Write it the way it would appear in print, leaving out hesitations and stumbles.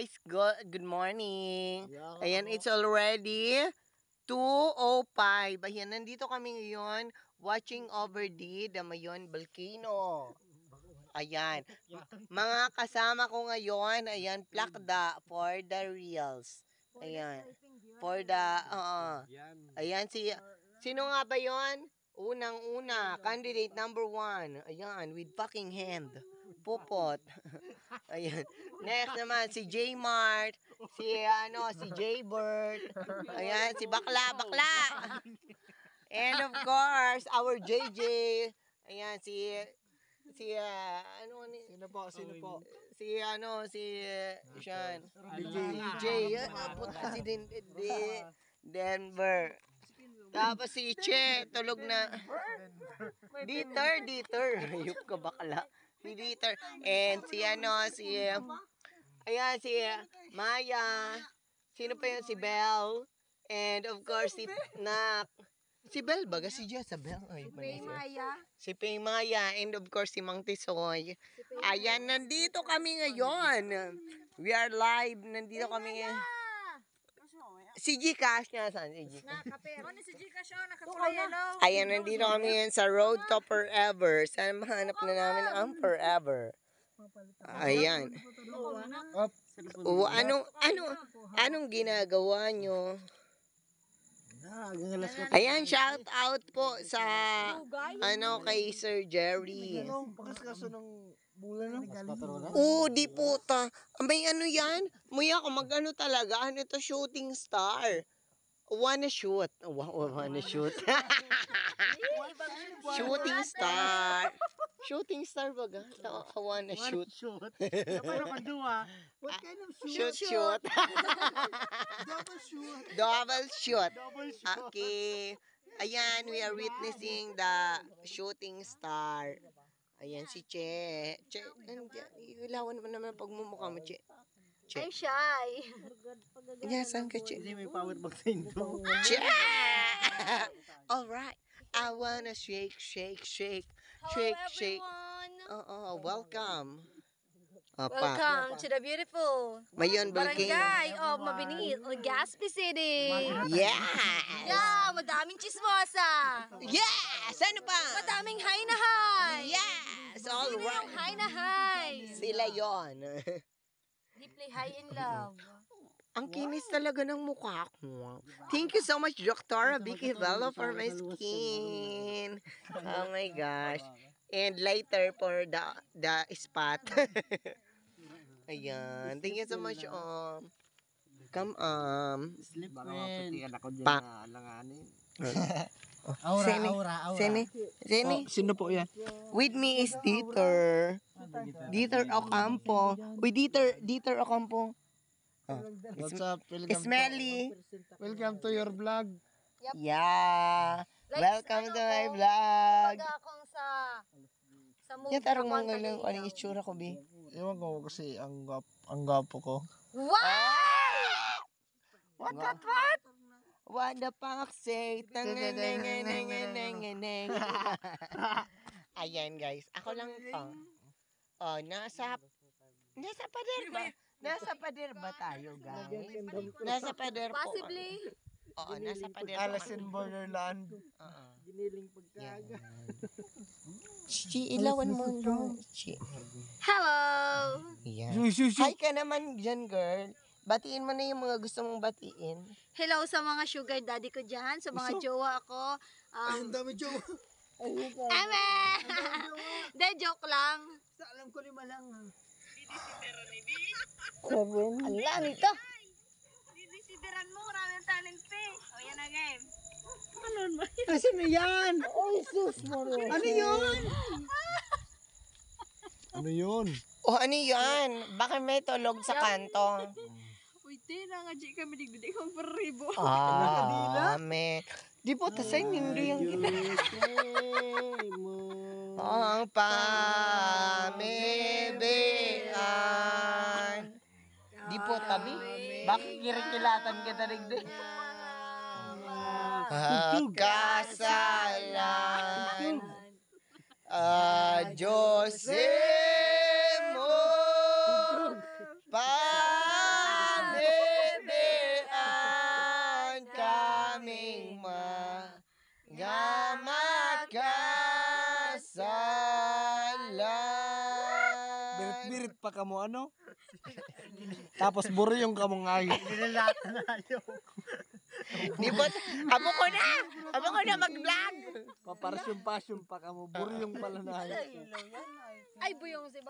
guys, good morning. Ayan, it's already 2:05. Ayan, nandito kami ngayon watching over the Damayon Volcano. Ayan, mga kasama ko ngayon, ayan, plakda for the reels. Ayan, for the, ayan, sino nga ba yon? Unang-una, candidate number 1. Ayan, with fucking hand. Pupot. Ayan. Next naman, si J Mart. Si J Bird. Ayan, si Bakla. And of course, our JJ. Ayan, Sino po? Sean. DJ. Puta si Denver. Tapos si Che, tulog na. Dieter. Hayop ka bakla. Si Dieter. And si Maya. Sino pa yun? Si Belle. And of course, si Nak. Si Belle baga? Si Jezabel. Si Pay Maya. And of course, si Mang Tisoy. Ayan, nandito kami ngayon. We are live. Nandito kami ngayon. Si Gcash nga, saan si Gcash? Si Gcash, nakakulay yellow. Ayan, nandito kami ngayon sa Road to Forever. Sana mahanap na namin ang Forever. Ayan. Anong ginagawa nyo? Ayan, shout out po sa kay Sir Jerry. Di puta. May yan? Muya ko mag-ano talaga. Ano to, shooting star. Wanna shoot. Wanna shoot. Shooting star. Shooting star baga? Wanna shoot. What kind of shoot? Shoot. Double shoot. Double shoot. Okay. Ayan, we are witnessing the shooting star. Ayan si Che. Ilawan mo naman pagmumukha mo, Che. I'm shy. Yan, saan ka, Che? Hindi may power bank sa inyo. Che! Alright. I wanna shake. Hello, everyone. Welcome. Welcome to the beautiful Mayon Volcano. Barangay of Mabinit, Legazpi City. Yeah! Madaming chismosa. Yes! Ano pa? Madaming high na high. Yes! Sino yung Alright. high na high? Sila yon. Deeply high in love. Ang kinis talaga ng mukha ko. Thank you so much, Dr. Vicky Velo, for my skin. Oh my gosh. And later for the spot. Ayan. Thank you so much, Come, Sleep well. Aura. Sini. Sino po yan? With me is Dieter. Dieter Ocampo. With Dieter Ocampo. What's up? Smelly. Welcome to your vlog. Yeah. Like, Welcome to my vlog. Baga akong sa movie. Yan, tarong mga lang ano yung itsura ko, Bi. Ewan ko kasi ang gwapo ko. Wow! What? What the fuck say? Ayan, guys. Ako lang to. Nasa pader ba? Nasa pader ba tayo, guys? Nasa pader po. Possibly. Oo, nasa pader po. Alice in Borderland. Oo. Giniling pagkaga. Chi, ilawan mo yung Chi. Hello. Yan. Hi ka naman dyan, girl. Batiin mo na yung mga gusto mong batiin. Hello sa mga sugar daddy ko dyan, sa mga jowa ko. Ang dami jowa. Eme! De, joke lang. Alam ko 5 lang. Ala, nito. Didisideran mo, maraming talent pa eh. O, yan na game. Asan na yan? Ay, sus mo. Ano yun? Ano yun? Ano yan? Baka may tulog sa kanto. Uy, na nga, di kami digdidig kong paribo. Me. Di po, tasay hindi yung kita. Ang pamibian. Di po, tabi. Bakit kirikilatan kita digdig? Kasalan. Diyos mo. nga makasalan. Birit-birit pa ka mo, ano? Tapos buryong ka mo ngayon. Di ba? Amo ko na mag-vlog. Paparsyong-pasyong pa ka mo, buryong pala na. Ay, buyong si Bak.